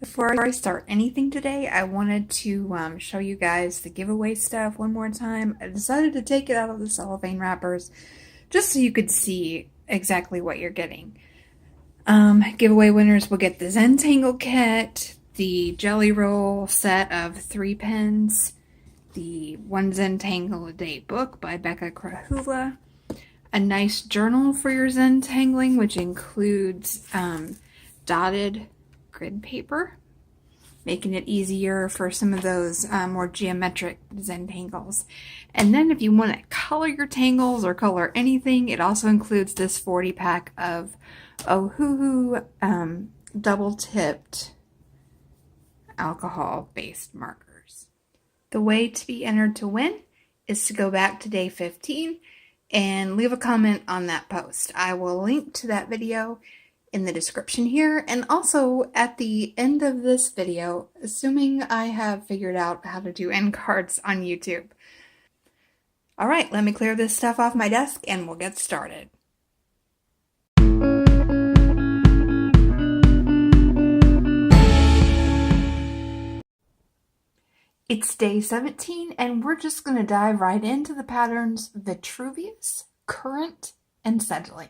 Before I start anything today, I wanted to show you guys the giveaway stuff one more time. I decided to take it out of the cellophane wrappers just so you could see exactly what you're getting. Giveaway winners will get the Zentangle kit, the Jelly Roll set of 3 pens, the One Zentangle a Day book by Becca Krahula, a nice journal for your Zentangling, which includes dotted grid paper, making it easier for some of those more geometric Zentangles. And then if you want to color your tangles or color anything, it also includes this 40 pack of Ohuhu double-tipped alcohol-based markers. The way to be entered to win is to go back to day 15 and leave a comment on that post. I will link to that video in the description here and also at the end of this video, assuming I have figured out how to do end cards on YouTube. All right, let me clear this stuff off my desk and we'll get started. It's day 17 and we're just going to dive right into the patterns Vitruvius, Current, and Settling.